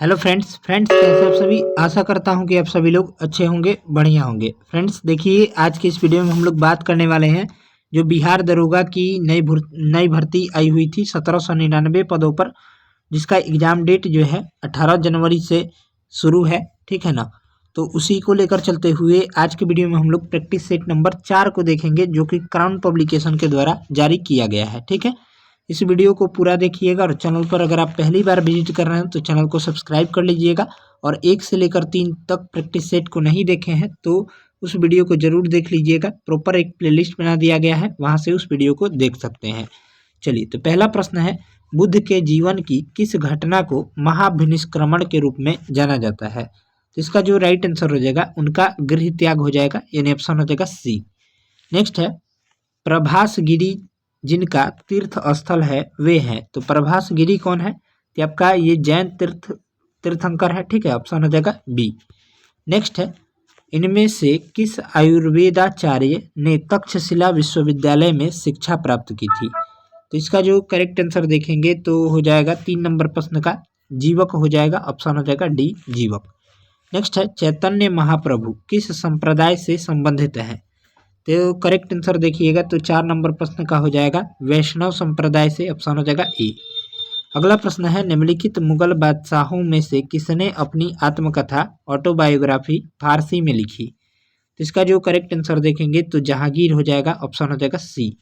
Hello friends कैसे आप सभी। आशा करता हूं कि आप सभी लोग अच्छे होंगे, बढ़िया होंगे। फ्रेंड्स देखिए, आज की इस वीडियो में हम लोग बात करने वाले हैं जो बिहार दरोगा की नई भर्ती आई हुई थी 1799 पदों पर, जिसका एग्जाम डेट जो है 18 जनवरी से शुरू है। ठीक है ना। तो उसी को लेकर चलते हुए आज के वीडियो में हम लोग प्रैक्टिस सेट नंबर 4 को देखेंगे, जो कि क्राउन पब्लिकेशन के द्वारा जारी किया गया है। ठीक है। इस वीडियो को पूरा देखिएगा और चैनल पर अगर आप पहली बार विजिट कर रहे हैं तो चैनल को सब्सक्राइब कर लीजिएगा। और 1 से लेकर 3 तक प्रैक्टिस सेट को नहीं देखे हैं तो उस वीडियो को जरूर देख लीजिएगा। प्रॉपर एक प्लेलिस्ट बना दिया गया है, वहां से उस वीडियो को देख सकते हैं। चलिए, तो पहला प्रश्न है, बुद्ध के जीवन की किस घटना को महाभिनिष्क्रमण के रूप में जाना जाता है? तो इसका जो राइट आंसर हो जाएगा उनका गृह त्याग हो जाएगा, यानी ऑप्शन हो जाएगा सी। नेक्स्ट है, प्रभास गिरी जिनका तीर्थ स्थल है वे हैं। तो प्रभास गिरी कौन है? तो आपका ये जैन तीर्थंकर है। ठीक है, ऑप्शन हो जाएगा बी। नेक्स्ट है, इनमें से किस आयुर्वेदाचार्य ने तक्षशिला विश्वविद्यालय में शिक्षा प्राप्त की थी? तो इसका जो करेक्ट आंसर देखेंगे तो हो जाएगा 3 नंबर प्रश्न का जीवक हो जाएगा, ऑप्शन हो जाएगा डी जीवक। नेक्स्ट है, चैतन्य महाप्रभु किस संप्रदाय से संबंधित है? तो करेक्ट आंसर देखिएगा तो 4 नंबर प्रश्न का हो जाएगा वैष्णव संप्रदाय से, ऑप्शन हो जाएगा ए। अगला प्रश्न है, निम्नलिखित मुगल बादशाहों में से किसने अपनी आत्मकथा ऑटोबायोग्राफी फारसी में लिखी? तो इसका जो करेक्ट आंसर देखेंगे तो जहांगीर हो जाएगा, ऑप्शन हो जाएगा सी।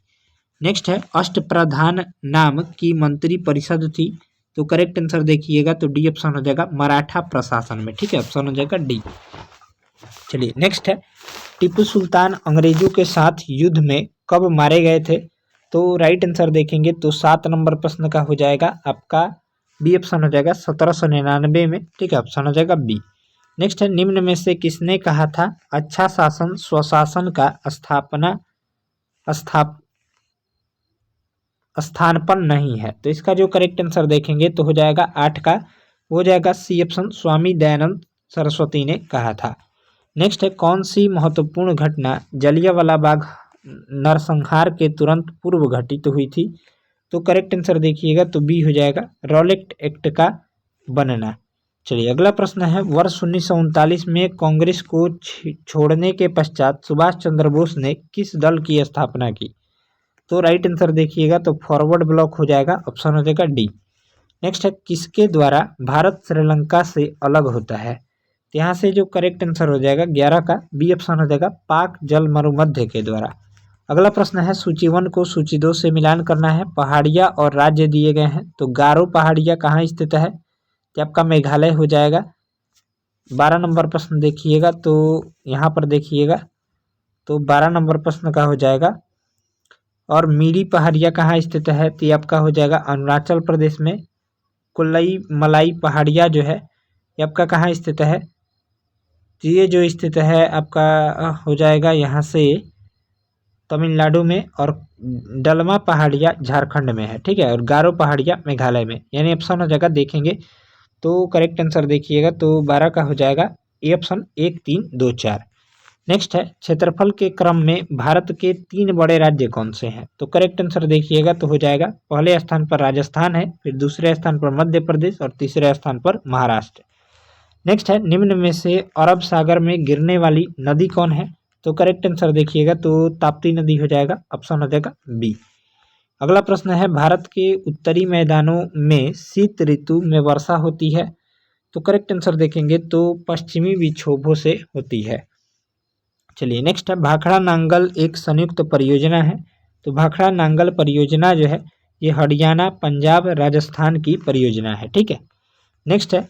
नेक्स्ट है, अष्टप्रधान नाम की मंत्री परिषद थी। तो करेक्ट आंसर देखिएगा तो डी ऑप्शन हो जाएगा मराठा प्रशासन में। ठीक है, ऑप्शन हो जाएगा डी। चलिए, नेक्स्ट है, टीपू सुल्तान अंग्रेजों के साथ युद्ध में कब मारे गए थे? तो राइट आंसर देखेंगे तो 7 नंबर प्रश्न का हो जाएगा आपका बी ऑप्शन हो जाएगा 1799 में। ठीक है, ऑप्शन हो जाएगा बी। नेक्स्ट है, निम्न में से किसने कहा था अच्छा शासन स्वशासन का स्थाप स्थानपन नहीं है? तो इसका जो करेक्ट आंसर देखेंगे तो हो जाएगा 8 का हो जाएगा सी ऑप्शन, स्वामी दयानंद सरस्वती ने कहा था। नेक्स्ट है, कौन सी महत्वपूर्ण घटना जलियांवाला बाग नरसंहार के तुरंत पूर्व घटित हुई थी? तो करेक्ट आंसर देखिएगा तो बी हो जाएगा रॉलेट एक्ट का बनना। चलिए, अगला प्रश्न है, वर्ष 1939 में कांग्रेस को छोड़ने के पश्चात सुभाष चंद्र बोस ने किस दल की स्थापना की? तो राइट आंसर देखिएगा तो फॉरवर्ड ब्लॉक हो जाएगा, ऑप्शन हो जाएगा डी। नेक्स्ट है, किसके द्वारा भारत श्रीलंका से अलग होता है? तो यहाँ से जो करेक्ट आंसर हो जाएगा 11 का बी ऑप्शन हो जाएगा पाक जल मरुमध्य के द्वारा। अगला प्रश्न है, सूची 1 को सूची 2 से मिलान करना है। पहाड़ियाँ और राज्य दिए गए हैं। तो गारो पहाड़ियाँ कहाँ स्थित है? तो आपका मेघालय हो जाएगा। 12 नंबर प्रश्न देखिएगा तो यहाँ पर देखिएगा तो 12 नंबर प्रश्न का हो जाएगा, और मीरी पहाड़ियाँ कहाँ स्थित है? तो ये आपका हो जाएगा अरुणाचल प्रदेश में। कुल्लई मलाई पहाड़ियाँ जो है ये आपका कहाँ स्थित है? तो ये जो स्थित है आपका हो जाएगा यहाँ से तमिलनाडु में, और डलमा पहाड़ियाँ झारखंड में है। ठीक है, और गारो पहाड़ियाँ मेघालय में, यानी ऑप्शन हो जाएगा देखेंगे तो करेक्ट आंसर देखिएगा तो 12 का हो जाएगा ए ऑप्शन 1 3 2 4। नेक्स्ट है, क्षेत्रफल के क्रम में भारत के 3 बड़े राज्य कौन से हैं? तो करेक्ट आंसर देखिएगा तो हो जाएगा पहले स्थान पर राजस्थान है, फिर दूसरे स्थान पर मध्य प्रदेश और तीसरे स्थान पर महाराष्ट्र। नेक्स्ट है, निम्न में से अरब सागर में गिरने वाली नदी कौन है? तो करेक्ट आंसर देखिएगा तो ताप्ती नदी हो जाएगा, ऑप्शन हो जाएगा बी। अगला प्रश्न है, भारत के उत्तरी मैदानों में शीत ऋतु में वर्षा होती है। तो करेक्ट आंसर देखेंगे तो पश्चिमी विक्षोभों से होती है। चलिए, नेक्स्ट है, भाखड़ा नांगल एक संयुक्त परियोजना है। तो भाखड़ा नांगल परियोजना जो है ये हरियाणा पंजाब राजस्थान की परियोजना है। ठीक है, नेक्स्ट है,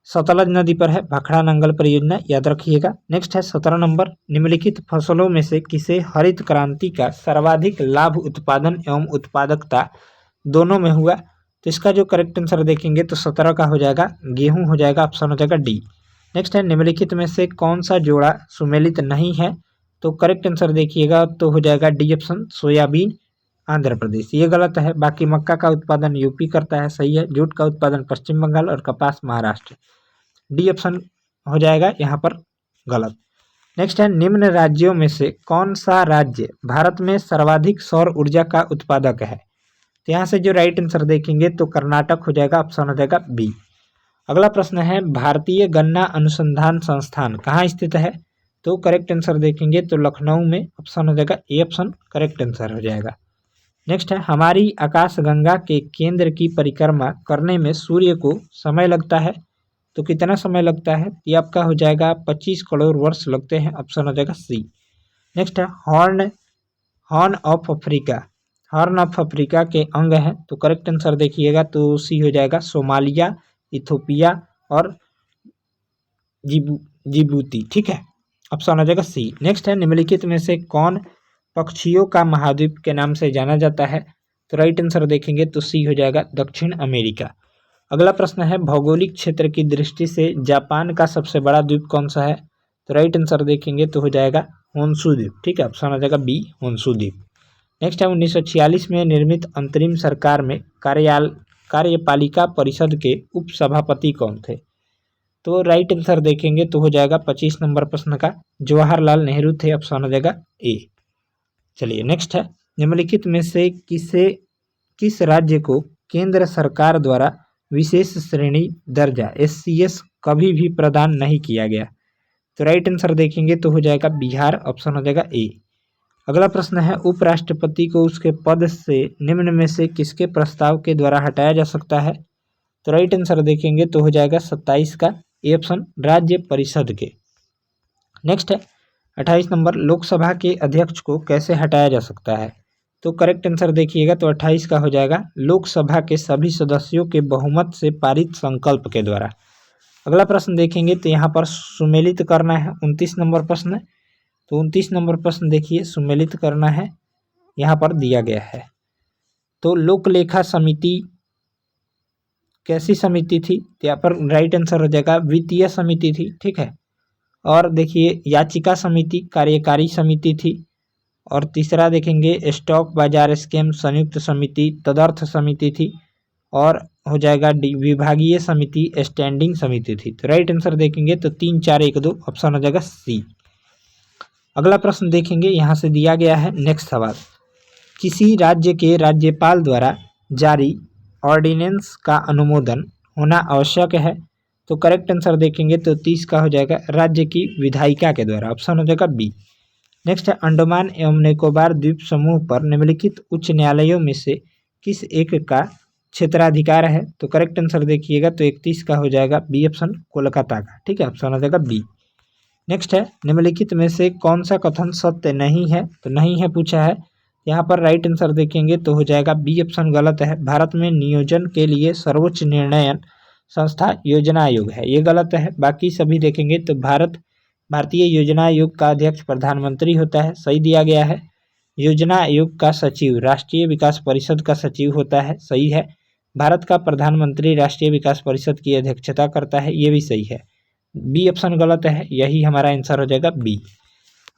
सतलज नदी पर है भाखड़ा नांगल परियोजना, याद रखिएगा। नेक्स्ट है 17 नंबर, निम्नलिखित फसलों में से किसे हरित क्रांति का सर्वाधिक लाभ उत्पादन एवं उत्पादकता दोनों में हुआ? तो इसका जो करेक्ट आंसर देखेंगे तो 17 का हो जाएगा गेहूं हो जाएगा, ऑप्शन हो जाएगा डी। नेक्स्ट है, निम्नलिखित में से कौन सा जोड़ा सुमेलित नहीं है? तो करेक्ट आंसर देखिएगा तो हो जाएगा D option, soybean Andhra Pradesh. ये गलत है। बाकी मक्का का उत्पादन यूपी करता है, सही है। जूट का उत्पादन पश्चिम बंगाल और कपास महाराष्ट्र। डी ऑप्शन हो जाएगा यहाँ पर गलत। नेक्स्ट है, निम्न राज्यों में से कौन सा राज्य भारत में सर्वाधिक सौर ऊर्जा का उत्पादक है? तो यहाँ से जो राइट आंसर देखेंगे तो कर्नाटक हो जाएगा, ऑप्शन हो जाएगा बी। अगला प्रश्न है भारतीय गन्ना अनुसंधान संस्थान कहाँ स्थित है? तो करेक्ट आंसर देखेंगे तो लखनऊ में, ऑप्शन हो जाएगा ए ऑप्शन करेक्ट आंसर हो जाएगा। नेक्स्ट है हमारी आकाशगंगा के केंद्र की परिक्रमा करने में सूर्य को समय लगता है, तो कितना समय लगता है? ये आपका हो जाएगा 25 करोड़ वर्ष लगते हैं, ऑप्शन हो जाएगा सी। नेक्स्ट है horn horn of Africa, horn of Africa के अंग हैं, तो करेक्ट आंसर देखिएगा तो सी हो जाएगा सोमालिया, इथोपिया और जिबूती, ठीक है, ऑप्शन हो जाएगा सी। नेक्स्ट है निम्नलिखित में से कौन पक्षियों का महाद्वीप के नाम से जाना जाता है? तो राइट आंसर देखेंगे तो सी हो जाएगा दक्षिण अमेरिका। अगला प्रश्न है भौगोलिक क्षेत्र की दृष्टि से जापान का सबसे बड़ा द्वीप कौन सा है? तो राइट आंसर देखेंगे तो हो जाएगा होन्शु द्वीप, ठीक है, ऑप्शन हो जाएगा बी होन्शु द्वीप। नेक्स्ट है 1946 में निर्मित अंतरिम सरकार में कार्यपालिका परिषद के उप सभापति कौन थे? तो राइट आंसर देखेंगे तो हो जाएगा 25 नंबर प्रश्न का जवाहरलाल नेहरू थे, ऑप्शन हो जाएगा ए। चलिए नेक्स्ट है निम्नलिखित में से किस राज्य को केंद्र सरकार द्वारा विशेष श्रेणी दर्जा SCS कभी भी प्रदान नहीं किया गया? तो राइट आंसर देखेंगे तो हो जाएगा बिहार, ऑप्शन हो जाएगा ए। अगला प्रश्न है उपराष्ट्रपति को उसके पद से निम्न में से किसके प्रस्ताव के द्वारा हटाया जा सकता है? तो राइट आंसर देखेंगे तो हो जाएगा 27 का ए ऑप्शन राज्य परिषद के। नेक्स्ट है 28 नंबर लोकसभा के अध्यक्ष को कैसे हटाया जा सकता है? तो करेक्ट आंसर देखिएगा तो 28 का हो जाएगा लोकसभा के सभी सदस्यों के बहुमत से पारित संकल्प के द्वारा। अगला प्रश्न देखेंगे तो यहाँ पर सुमेलित करना है 29 नंबर प्रश्न, तो 29 नंबर प्रश्न देखिए सुमेलित करना है, यहाँ पर दिया गया है। तो लोक लेखा समिति कैसी समिति थी? तो यहाँ पर राइट आंसर हो जाएगा वित्तीय समिति थी, ठीक है। और देखिए याचिका समिति कार्यकारी समिति थी। और तीसरा देखेंगे स्टॉक बाजार स्कैम संयुक्त समिति तदर्थ समिति थी। और हो जाएगा विभागीय समिति स्टैंडिंग समिति थी। तो राइट आंसर देखेंगे तो 3 4 1 2 ऑप्शन हो जाएगा सी। अगला प्रश्न देखेंगे, यहाँ से दिया गया है नेक्स्ट सवाल, किसी राज्य के राज्यपाल द्वारा जारी ऑर्डिनेंस का अनुमोदन होना आवश्यक है? तो करेक्ट आंसर देखेंगे तो 30 का हो जाएगा राज्य की विधायिका के द्वारा, ऑप्शन हो जाएगा बी। नेक्स्ट है अंडमान एवं निकोबार द्वीप समूह पर निम्नलिखित उच्च न्यायालयों में से किस एक का क्षेत्राधिकार है? तो करेक्ट आंसर देखिएगा तो 31 का हो जाएगा बी ऑप्शन कोलकाता का, ठीक है, ऑप्शन हो जाएगा बी। नेक्स्ट है निम्नलिखित में से कौन सा कथन सत्य नहीं है? तो नहीं है पूछा है, यहाँ पर राइट आंसर देखेंगे तो हो जाएगा बी ऑप्शन गलत है। भारत में नियोजन के लिए सर्वोच्च निर्णयन संस्था योजना आयोग है, ये गलत है। बाकी सभी देखेंगे तो भारतीय योजना आयोग का अध्यक्ष प्रधानमंत्री होता है, सही दिया गया है। योजना आयोग का सचिव राष्ट्रीय विकास परिषद का सचिव होता है, सही है। भारत का प्रधानमंत्री राष्ट्रीय विकास परिषद की अध्यक्षता करता है, ये भी सही है। बी ऑप्शन गलत है, यही हमारा आंसर हो जाएगा बी।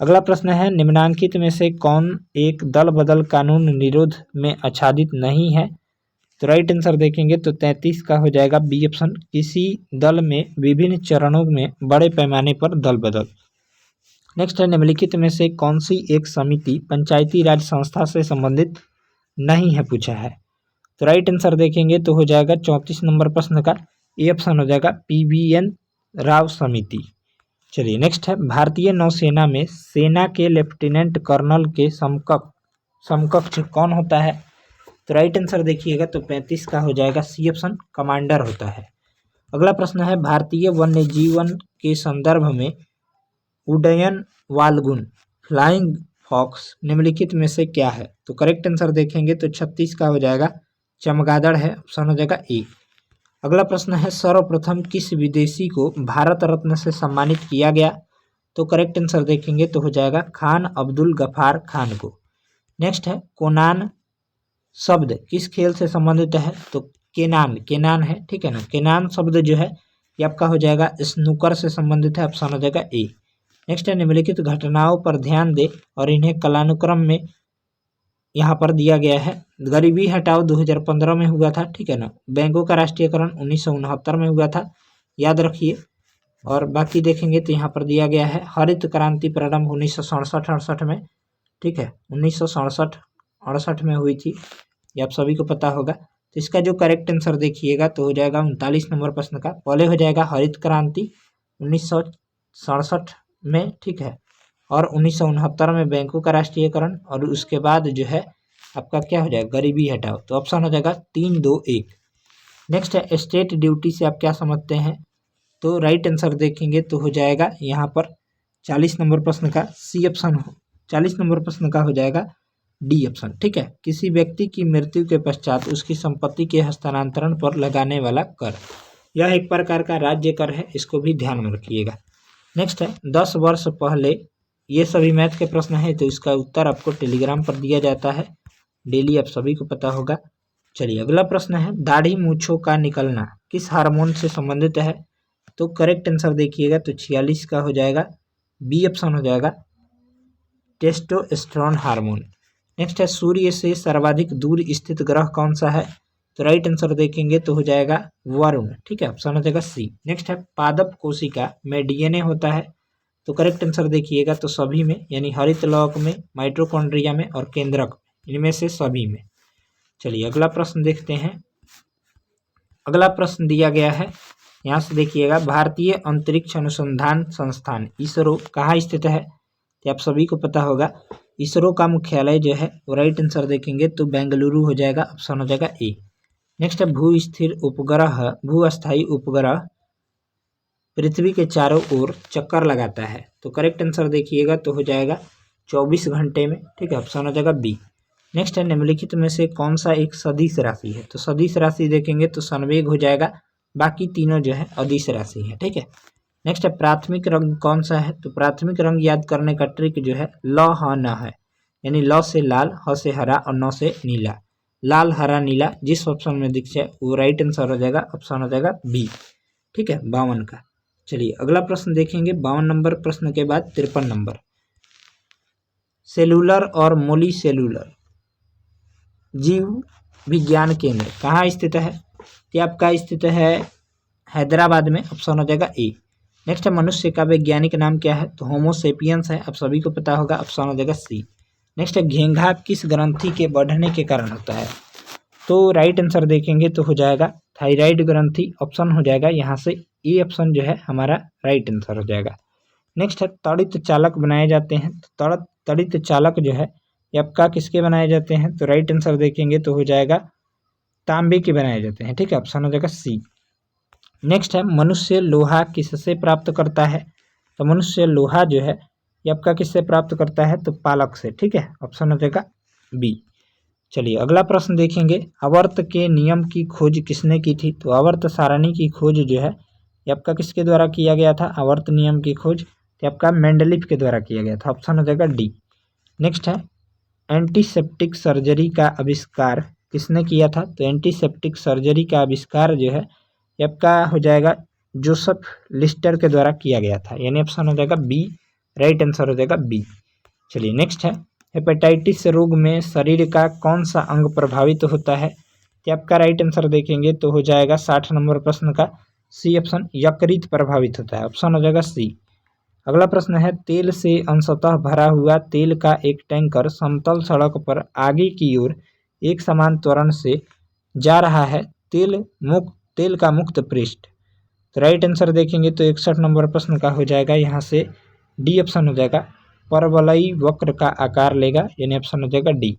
अगला प्रश्न है निम्नांकित में से कौन एक दल बदल कानून निरोध में आच्छादित नहीं है? तो राइट आंसर देखेंगे तो 33 का हो जाएगा बी ऑप्शन, किसी दल में विभिन्न चरणों में बड़े पैमाने पर दल बदल। नेक्स्ट है निम्नलिखित में से कौन सी एक समिति पंचायती राज संस्था से संबंधित नहीं है पूछा है? तो राइट आंसर देखेंगे तो हो जाएगा 34 नंबर प्रश्न का ए ऑप्शन हो जाएगा PVN राव समिति। चलिए नेक्स्ट है भारतीय नौसेना में सेना के लेफ्टिनेंट कर्नल के समकक्ष कौन होता है? तो राइट आंसर देखिएगा तो 35 का हो जाएगा सी ऑप्शन कमांडर होता है। अगला प्रश्न है भारतीय वन्य जीवन के संदर्भ में उड्डयन वालगुन फ्लाइंग फॉक्स निम्नलिखित में से क्या है? तो करेक्ट आंसर देखेंगे तो 36 का हो जाएगा चमगादड़ है, ऑप्शन हो जाएगा ए। अगला प्रश्न है सर्वप्रथम किस विदेशी को भारत रत्न से सम्मानित किया गया? तो करेक्ट आंसर देखेंगे तो हो जाएगा खान अब्दुल गफार खान को। नेक्स्ट है कोनान शब्द किस खेल से संबंधित है? तो केनान है, ठीक है ना। केनान शब्द जो है ये आपका हो जाएगा स्नूकर से संबंधित है, ऑप्शन हो जाएगा ए। नेक्स्ट है निम्नलिखित घटनाओं पर ध्यान दे और इन्हें कालानुक्रम में यहाँ पर दिया गया है। गरीबी हटाओ 2015 में हुआ था, ठीक है ना। बैंकों का राष्ट्रीयकरण 1969 में हुआ था, याद रखिए। और बाकी देखेंगे तो यहाँ पर दिया गया है हरित क्रांति प्रारंभ 1967-68 में, ठीक है, 1967-68 में हुई थी, ये आप सभी को पता होगा। तो इसका जो करेक्ट आंसर देखिएगा तो हो जाएगा 39 नंबर प्रश्न का। पहले हो जाएगा हरित क्रांति 1967 में, ठीक है, और 1969 में बैंकों का राष्ट्रीयकरण, और उसके बाद जो है आपका क्या हो जाएगा, गरीबी हटाओ। तो ऑप्शन हो जाएगा 3, 2, 1। नेक्स्ट है स्टेट ड्यूटी से आप क्या समझते हैं, तो राइट आंसर देखेंगे तो हो जाएगा यहाँ पर 40 नंबर प्रश्न का सी ऑप्शन, 40 नंबर प्रश्न का हो जाएगा डी ऑप्शन, ठीक है। किसी व्यक्ति की मृत्यु के पश्चात उसकी संपत्ति के हस्तांतरण पर लगाने वाला कर, यह एक प्रकार का राज्य कर है, इसको भी ध्यान में रखिएगा। नेक्स्ट है 10 वर्ष पहले, ये सभी मैथ के प्रश्न है, तो इसका उत्तर आपको टेलीग्राम पर दिया जाता है, डेली आप सभी को पता होगा। चलिए अगला प्रश्न है दाढ़ी मूंछों का निकलना किस हार्मोन से संबंधित है, तो करेक्ट आंसर देखिएगा तो 46 का हो जाएगा बी ऑप्शन हो जाएगा टेस्टोस्टेरोन हार्मोन। नेक्स्ट है सूर्य से सर्वाधिक दूर स्थित ग्रह कौन सा है, तो राइट आंसर देखेंगे तो हो जाएगा वरुण, ठीक है, ऑप्शन हो जाएगा सी। नेक्स्ट है पादप कोशिका में डीएनए होता है, तो करेक्ट आंसर देखिएगा तो सभी में, यानी हरित लौक में, माइटोकॉन्ड्रिया में और केंद्रक, इनमें से सभी में। चलिए अगला प्रश्न देखते हैं। अगला प्रश्न दिया गया है, यहाँ से देखिएगा भारतीय अंतरिक्ष अनुसंधान संस्थान इसरो कहाँ स्थित है, तो आप सभी को पता होगा इसरो का मुख्यालय जो है वो राइट आंसर देखेंगे तो बेंगलुरु हो जाएगा, ऑप्शन हो जाएगा ए। नेक्स्ट है भूस्थायी उपग्रह पृथ्वी के चारों ओर चक्कर लगाता है, तो करेक्ट आंसर देखिएगा तो हो जाएगा 24 घंटे में, ठीक है, ऑप्शन हो जाएगा बी। नेक्स्ट है निम्नलिखित में से कौन सा एक सदिश राशि है, तो सदिश राशि देखेंगे तो संवेग हो जाएगा, बाकी तीनों जो है अदिश राशि है, ठीक है। नेक्स्ट है प्राथमिक रंग कौन सा है, तो प्राथमिक रंग याद करने का ट्रिक जो है ल ह न है, यानी ल से लाल, ह से हरा और न से नीला, लाल हरा नीला जिस ऑप्शन में दिख जाए वो राइट आंसर हो जाएगा, ऑप्शन हो जाएगा बी, ठीक है, 52 का। चलिए अगला प्रश्न देखेंगे 52 नंबर प्रश्न के बाद 53 नंबर। सेलुलर और मोली सेलुलर जीव विज्ञान केंद्र कहाँ स्थित है, तो आपका स्थित है हैदराबाद में, ऑप्शन हो जाएगा ए। नेक्स्ट है मनुष्य का वैज्ञानिक नाम क्या है, तो होमो सेपियंस है, आप सभी को पता होगा, ऑप्शन हो जाएगा सी। नेक्स्ट है घेंघा किस ग्रंथि के बढ़ने के कारण होता है, तो राइट आंसर देखेंगे तो हो जाएगा थायराइड ग्रंथि, ऑप्शन हो जाएगा यहाँ से ए ऑप्शन जो है हमारा राइट आंसर हो जाएगा। नेक्स्ट है तड़ित चालक बनाए जाते हैं, तो तड़ित चालक जो है ये आपका किसके बनाए जाते हैं, तो राइट आंसर देखेंगे तो हो जाएगा तांबे के बनाए जाते हैं, ठीक है, ऑप्शन हो जाएगा सी। नेक्स्ट है मनुष्य लोहा किससे प्राप्त करता है, तो मनुष्य लोहा जो है ये आपका किससे प्राप्त करता है, तो पालक से, ठीक है, ऑप्शन हो जाएगा बी। चलिए अगला प्रश्न देखेंगे आवर्त के नियम की खोज किसने की थी, तो आवर्त सारणी की खोज जो है ये आपका किसके द्वारा किया गया था, आवर्त नियम की खोज ये आपका मेंडलीफ के द्वारा किया गया था, ऑप्शन हो जाएगा डी। नेक्स्ट है एंटीसेप्टिक सर्जरी का आविष्कार किसने किया था, तो एंटीसेप्टिक सर्जरी का आविष्कार जो है ये आपका हो जाएगा जोसेफ लिस्टर के द्वारा किया गया था, यानी ऑप्शन हो जाएगा बी, राइट आंसर हो जाएगा बी। चलिए नेक्स्ट है हेपेटाइटिस रोग में शरीर का कौन सा अंग प्रभावित होता है, तो आपका राइट आंसर देखेंगे तो हो जाएगा 60 नंबर प्रश्न का सी ऑप्शन यकृत प्रभावित होता है, ऑप्शन हो जाएगा सी। अगला प्रश्न है तेल से अंशतः भरा हुआ तेल का एक टैंकर समतल सड़क पर आगे की ओर एक समान त्वरण से जा रहा है, तेल का मुक्त पृष्ठ, तो राइट आंसर देखेंगे तो 61 नंबर प्रश्न का हो जाएगा यहाँ से डी ऑप्शन हो जाएगा परवलयी वक्र का आकार लेगा, यानी ऑप्शन हो जाएगा डी।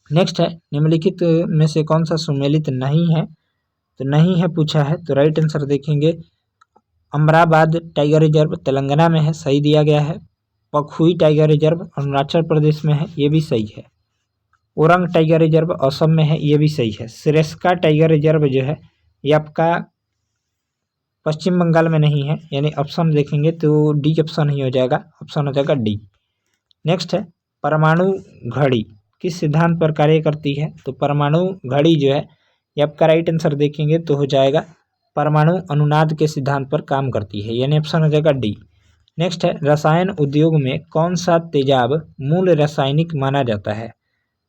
नेक्स्ट है निम्नलिखित में से कौन सा सुमेलित नहीं है, तो नहीं है पूछा है, तो राइट आंसर देखेंगे अमराबाद टाइगर रिजर्व तेलंगाना में है, सही दिया गया है। पखुई टाइगर रिजर्व अरुणाचल प्रदेश में है, ये भी सही है। ओरंग टाइगर रिजर्व असम में है, ये भी सही है। सिरेस्का टाइगर रिजर्व जो है ये आपका पश्चिम बंगाल में नहीं है, यानी ऑप्शन देखेंगे तो डी ऑप्शन ही हो जाएगा, ऑप्शन हो जाएगा डी। नेक्स्ट है परमाणु घड़ी किस सिद्धांत पर कार्य करती है, तो परमाणु घड़ी जो है ये आपका राइट आंसर देखेंगे तो हो जाएगा परमाणु अनुनाद के सिद्धांत पर काम करती है, यानी ऑप्शन हो जाएगा डी। नेक्स्ट है रसायन उद्योग में कौन सा तेजाब मूल रासायनिक माना जाता है,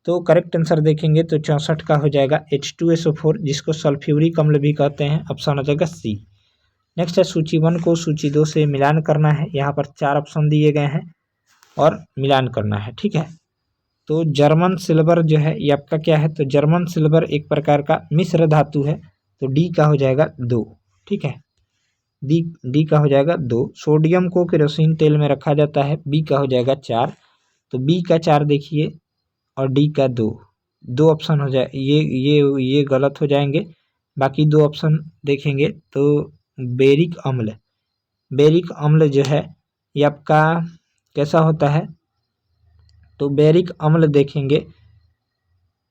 तो करेक्ट आंसर देखेंगे तो 64 का हो जाएगा H2SO4 जिसको सल्फ्यूरिक अम्ल भी कहते हैं, ऑप्शन हो जाएगा सी। नेक्स्ट है सूची 1 को सूची 2 से मिलान करना है, यहाँ पर 4 ऑप्शन दिए गए हैं और मिलान करना है, ठीक है। तो जर्मन सिल्वर जो है ये आपका क्या है, तो जर्मन सिल्वर एक प्रकार का मिश्र धातु है, तो डी का हो जाएगा 2। ठीक है, डी का हो जाएगा 2। सोडियम को केरोसिन तेल में रखा जाता है, बी का हो जाएगा 4। तो बी का 4 देखिए और डी का 2, 2 ऑप्शन हो जाए, ये गलत हो जाएंगे। बाकी 2 ऑप्शन देखेंगे तो बेरिक अम्ल जो है ये आपका कैसा होता है, तो बेरिक अम्ल देखेंगे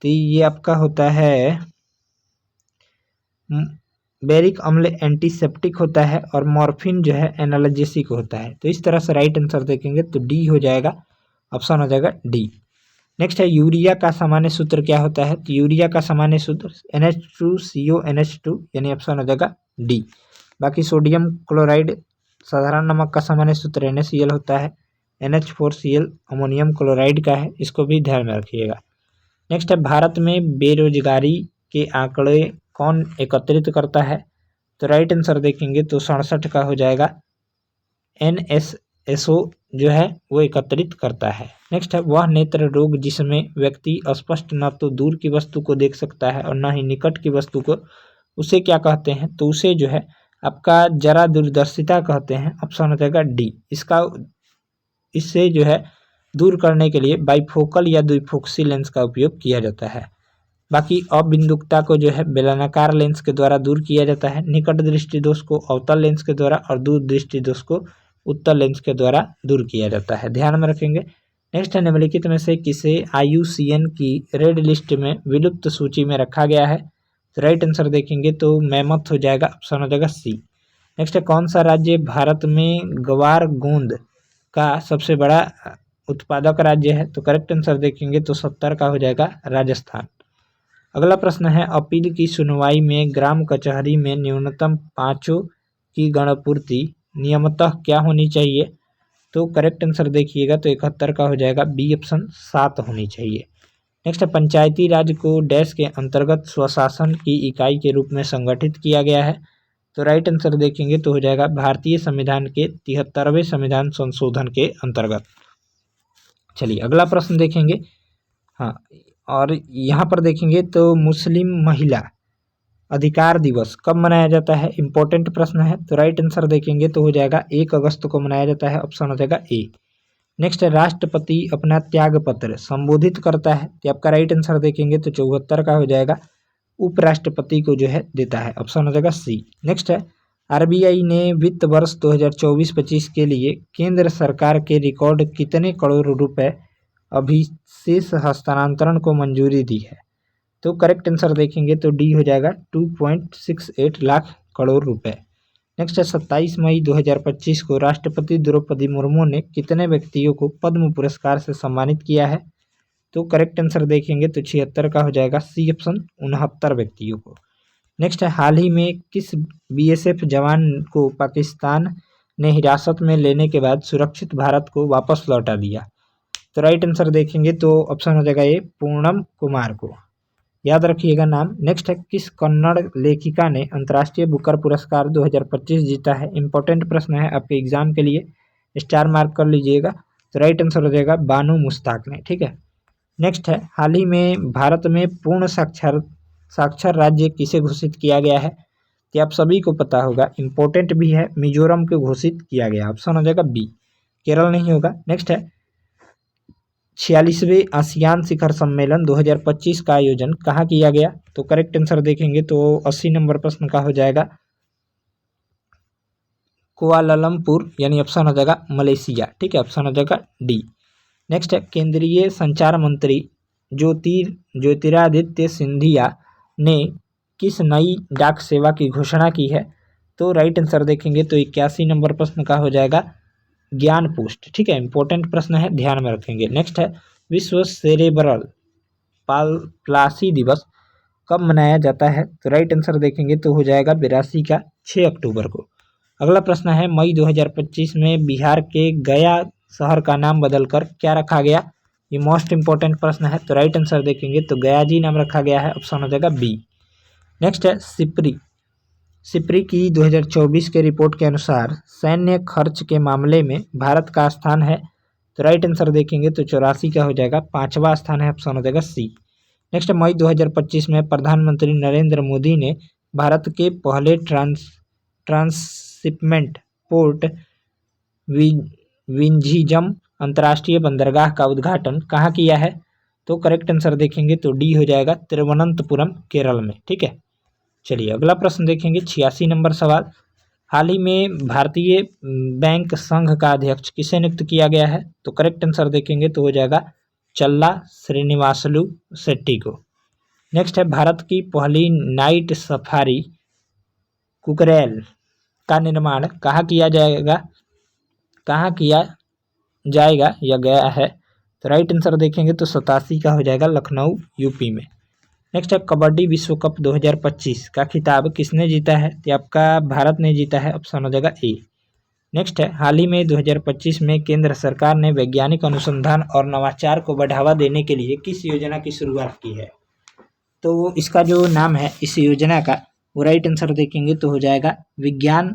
तो ये आपका होता है बेरिक अम्ल एंटीसेप्टिक होता है और मॉर्फिन जो है एनाल्जेसिक होता है। तो इस तरह से राइट आंसर देखेंगे तो डी हो जाएगा, ऑप्शन हो जाएगा डी। नेक्स्ट है यूरिया का सामान्य सूत्र क्या होता है, तो यूरिया का सामान्य सूत्र NH2CONH2 यानी ऑप्शन हो जाएगा डी। बाकी सोडियम क्लोराइड साधारण नमक का सामान्य सूत्र NaCl होता है, NH4Cl अमोनियम क्लोराइड का है, इसको भी ध्यान में रखिएगा। नेक्स्ट है भारत में बेरोजगारी के आंकड़े कौन एकत्रित करता है, तो राइट आंसर देखेंगे तो 67 का हो जाएगा, NSSO जो है वो एकत्रित करता है। नेक्स्ट है वह नेत्र रोग जिसमें व्यक्ति स्पष्ट न तो दूर की वस्तु को देख सकता है और न ही निकट की वस्तु को, उसे क्या कहते हैं, तो उसे जो है आपका जरा दूरदर्शिता कहते हैं, ऑप्शन हो जाएगा डी। इससे जो है दूर करने के लिए बाइफोकल या द्विफोक्सी लेंस का उपयोग किया जाता है। बाकी अबिंदुकता को जो है बेलनाकार लेंस के द्वारा दूर किया जाता है, निकट दृष्टि दोष को अवतल लेंस के द्वारा और दूर दृष्टि दोष को उत्तल लेंस के द्वारा दूर किया जाता है, ध्यान में रखेंगे। नेक्स्ट है निम्नलिखित में से किसे IUCN की रेड लिस्ट में विलुप्त सूची में रखा गया है, तो राइट आंसर देखेंगे तो मैमथ हो जाएगा, ऑप्शन हो जाएगा सी। नेक्स्ट है कौन सा राज्य भारत में गवार गोंद का सबसे बड़ा उत्पादक राज्य है, तो करेक्ट आंसर देखेंगे तो 70 का हो जाएगा राजस्थान। अगला प्रश्न है अपील की सुनवाई में ग्राम कचहरी में न्यूनतम 5 की गणपूर्ति नियमतः क्या होनी चाहिए, तो करेक्ट आंसर देखिएगा तो 71 का हो जाएगा, बी ऑप्शन 7 होनी चाहिए। नेक्स्ट है पंचायती राज को डैश के अंतर्गत स्वशासन की इकाई के रूप में संगठित किया गया है, तो राइट आंसर देखेंगे तो हो जाएगा भारतीय संविधान के 73वें संविधान संशोधन के अंतर्गत। चलिए अगला प्रश्न देखेंगे। हाँ, और यहाँ पर देखेंगे तो मुस्लिम महिला अधिकार दिवस कब मनाया जाता है, इंपॉर्टेंट प्रश्न है, तो राइट आंसर देखेंगे तो हो जाएगा 1 अगस्त को मनाया जाता है, ऑप्शन हो जाएगा ए। नेक्स्ट है राष्ट्रपति अपना त्याग पत्र संबोधित करता है, तो आपका राइट आंसर देखेंगे तो 74 का हो जाएगा, उपराष्ट्रपति को जो है देता है, ऑप्शन हो जाएगा सी। नेक्स्ट है RBI ने वित्त वर्ष 2024-25 के लिए केंद्र सरकार के रिकॉर्ड कितने करोड़ रुपए अभिशेष हस्तांतरण को मंजूरी दी है, तो करेक्ट आंसर देखेंगे तो डी हो जाएगा 2.68 लाख करोड़ रुपए। नेक्स्ट है 27 मई 2025 को राष्ट्रपति द्रौपदी मुर्मू ने कितने व्यक्तियों को पद्म पुरस्कार से सम्मानित किया है, तो करेक्ट आंसर देखेंगे तो 76 का हो जाएगा, सी ऑप्शन 69 व्यक्तियों को। नेक्स्ट है हाल ही में किस BSF जवान को पाकिस्तान ने हिरासत में लेने के बाद सुरक्षित भारत को वापस लौटा दिया, तो राइट आंसर देखेंगे तो ऑप्शन हो जाएगा ये पूर्णम कुमार को, याद रखिएगा नाम। नेक्स्ट है किस कन्नड़ लेखिका ने अंतर्राष्ट्रीय बुकर पुरस्कार 2025 जीता है, इंपॉर्टेंट प्रश्न है आपके एग्जाम के लिए, स्टार मार्क कर लीजिएगा, तो राइट आंसर हो जाएगा बानो मुश्ताक ने। ठीक है, नेक्स्ट है हाल ही में भारत में पूर्ण साक्षर राज्य किसे घोषित किया गया है, कि आप सभी को पता होगा, इंपॉर्टेंट भी है, मिजोरम को घोषित किया गया, ऑप्शन हो जाएगा बी, केरल नहीं होगा। नेक्स्ट है 46वें आसियान शिखर सम्मेलन 2025 का आयोजन कहाँ किया गया, तो करेक्ट आंसर देखेंगे तो 80 नंबर प्रश्न का हो जाएगा कुआलालंपुर, यानी ऑप्शन हो जाएगा मलेशिया। ठीक है, ऑप्शन हो जाएगा डी। नेक्स्ट है केंद्रीय संचार मंत्री ज्योतिरादित्य सिंधिया ने किस नई डाक सेवा की घोषणा की है, तो राइट आंसर देखेंगे तो 81 नंबर प्रश्न का हो जाएगा ज्ञान पोस्ट। ठीक है, इंपॉर्टेंट प्रश्न है, ध्यान में रखेंगे। नेक्स्ट है विश्व सेरेब्रल पाल्सी दिवस कब मनाया जाता है, तो राइट आंसर देखेंगे तो हो जाएगा 82 का 6 अक्टूबर को। अगला प्रश्न है मई 2025 में बिहार के गया शहर का नाम बदलकर क्या रखा गया, ये मोस्ट इंपॉर्टेंट प्रश्न है, तो राइट आंसर देखेंगे तो गया जी नाम रखा गया है, ऑप्शन हो जाएगा बी। नेक्स्ट है सिप्री की 2024 के रिपोर्ट के अनुसार सैन्य खर्च के मामले में भारत का स्थान है, तो राइट आंसर देखेंगे तो 84 का हो जाएगा, 5वां स्थान है, ऑप्शन हो जाएगा सी। नेक्स्ट मई 2025 में प्रधानमंत्री नरेंद्र मोदी ने भारत के पहले ट्रांसशिपमेंट पोर्ट विंझीजम अंतर्राष्ट्रीय बंदरगाह का उद्घाटन कहाँ किया है? तो करेक्ट आंसर देखेंगे तो डी हो जाएगा, तिरुवनंतपुरम, केरल में। ठीक है, चलिए अगला प्रश्न देखेंगे, 86 नंबर सवाल। हाल ही में भारतीय बैंक संघ का अध्यक्ष किसे नियुक्त किया गया है? तो करेक्ट आंसर देखेंगे तो हो जाएगा चल्ला श्रीनिवासलू शेट्टी को। नेक्स्ट है, भारत की पहली नाइट सफारी कुकरेल का निर्माण कहाँ किया जाएगा या गया है? तो राइट आंसर देखेंगे तो 87 का हो जाएगा, लखनऊ, यूपी में। नेक्स्ट है, कबड्डी विश्व कप 2025 का खिताब किसने जीता है? तो आपका भारत ने जीता है, ऑप्शन हो जाएगा ए। नेक्स्ट है, हाल ही में 2025 में केंद्र सरकार ने वैज्ञानिक अनुसंधान और नवाचार को बढ़ावा देने के लिए किस योजना की शुरुआत की है? तो इसका जो नाम है इस योजना का, वो राइट आंसर देखेंगे तो हो जाएगा विज्ञान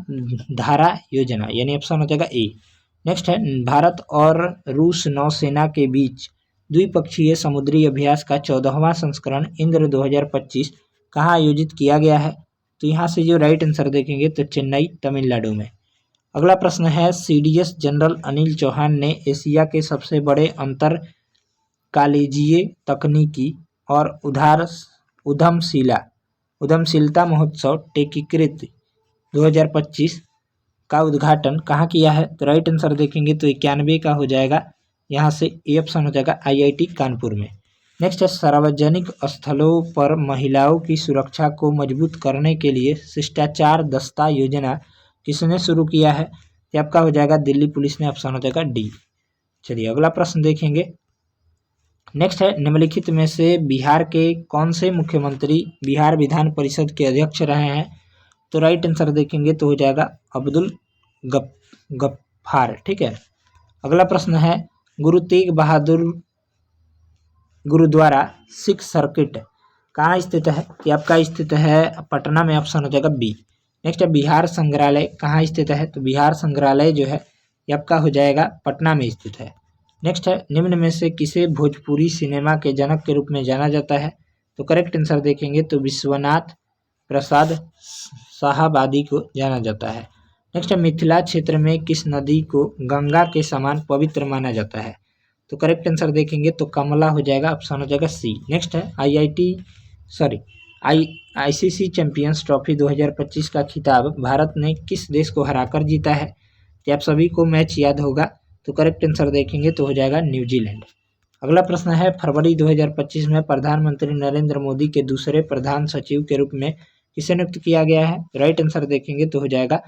धारा योजना, यानी ऑप्शन हो जाएगा ए। नेक्स्ट है, भारत और रूस नौसेना के बीच द्विपक्षीय समुद्री अभ्यास का 14वां संस्करण इंद्र 2025 कहाँ आयोजित किया गया है? तो यहाँ से जो राइट आंसर देखेंगे तो चेन्नई, तमिलनाडु में। अगला प्रश्न है, सीडीएस जनरल अनिल चौहान ने एशिया के सबसे बड़े अंतर कॉलेजीय तकनीकी और उद्यमशीलता महोत्सव टेकीकृत 2025 का उद्घाटन कहाँ किया है? तो राइट आंसर देखेंगे तो 91 का हो जाएगा, यहाँ से ए ऑप्शन हो जाएगा, आईआईटी कानपुर में। नेक्स्ट है, सार्वजनिक स्थलों पर महिलाओं की सुरक्षा को मजबूत करने के लिए शिष्टाचार दस्ता योजना किसने शुरू किया है? ये आपका हो जाएगा दिल्ली पुलिस ने, ऑप्शन हो जाएगा डी। चलिए अगला प्रश्न देखेंगे। नेक्स्ट है, निम्नलिखित में से बिहार के कौन से मुख्यमंत्री बिहार विधान परिषद के अध्यक्ष रहे हैं? तो राइट आंसर देखेंगे तो हो जाएगा अब्दुल गफ्फार। ठीक है, अगला प्रश्न है, गुरु तेग बहादुर गुरुद्वारा सिख सर्किट कहाँ स्थित है? कि आपका स्थित है पटना में, ऑप्शन हो जाएगा बी। नेक्स्ट है, बिहार संग्रहालय कहाँ स्थित है? तो बिहार संग्रहालय जो है ये आपका हो जाएगा पटना में स्थित है। नेक्स्ट है, निम्न में से किसे भोजपुरी सिनेमा के जनक के रूप में जाना जाता है? तो करेक्ट आंसर देखेंगे तो विश्वनाथ प्रसाद शाहाबादी को जाना जाता है। नेक्स्ट है, मिथिला क्षेत्र में किस नदी को गंगा के समान पवित्र माना जाता है? तो करेक्ट आंसर देखेंगे तो कमला हो जाएगा, ऑप्शन हो जाएगा सी। नेक्स्ट है, आईसीसी चैंपियंस ट्रॉफी 2025 का खिताब भारत ने किस देश को हराकर जीता है? तो आप सभी को मैच याद होगा, तो करेक्ट आंसर देखेंगे तो हो जाएगा न्यूजीलैंड। अगला प्रश्न है, फरवरी 2025 में प्रधानमंत्री नरेंद्र मोदी के दूसरे प्रधान सचिव के रूप में किसे नियुक्त किया गया है? राइट आंसर देखेंगे तो हो जाएगा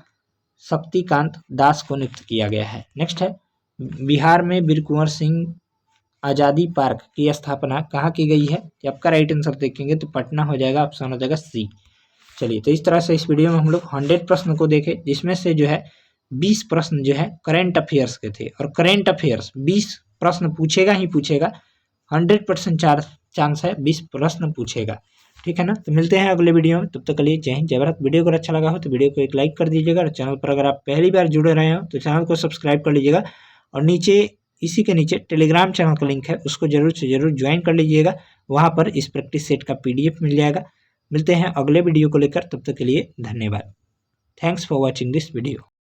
शक्तिकांत दास को नियुक्त किया गया है। नेक्स्ट है, बिहार में वीर कुंवर सिंह आज़ादी पार्क की स्थापना कहाँ की गई है? आपका राइट आंसर देखेंगे तो पटना हो जाएगा, ऑप्शन हो जाएगा सी। चलिए, तो इस तरह से इस वीडियो में हम लोग 100 प्रश्न को देखे, जिसमें से जो है 20 प्रश्न जो है करेंट अफेयर्स के थे, और करेंट अफेयर्स 20 प्रश्न पूछेगा ही पूछेगा, 100% चांस है 20 प्रश्न पूछेगा। ठीक है ना, तो मिलते हैं अगले वीडियो में, तब तक के लिए जय हिंद जय भारत। वीडियो अगर अच्छा लगा हो तो वीडियो को एक लाइक कर दीजिएगा, और चैनल पर अगर आप पहली बार जुड़े रहे हो तो चैनल को सब्सक्राइब कर लीजिएगा, और इसी के नीचे टेलीग्राम चैनल का लिंक है, उसको जरूर से जरूर ज्वाइन कर लीजिएगा। वहाँ पर इस प्रैक्टिस सेट का PDF मिल जाएगा। मिलते हैं अगले वीडियो को लेकर, तब तक के लिए धन्यवाद। Thanks for watching this video.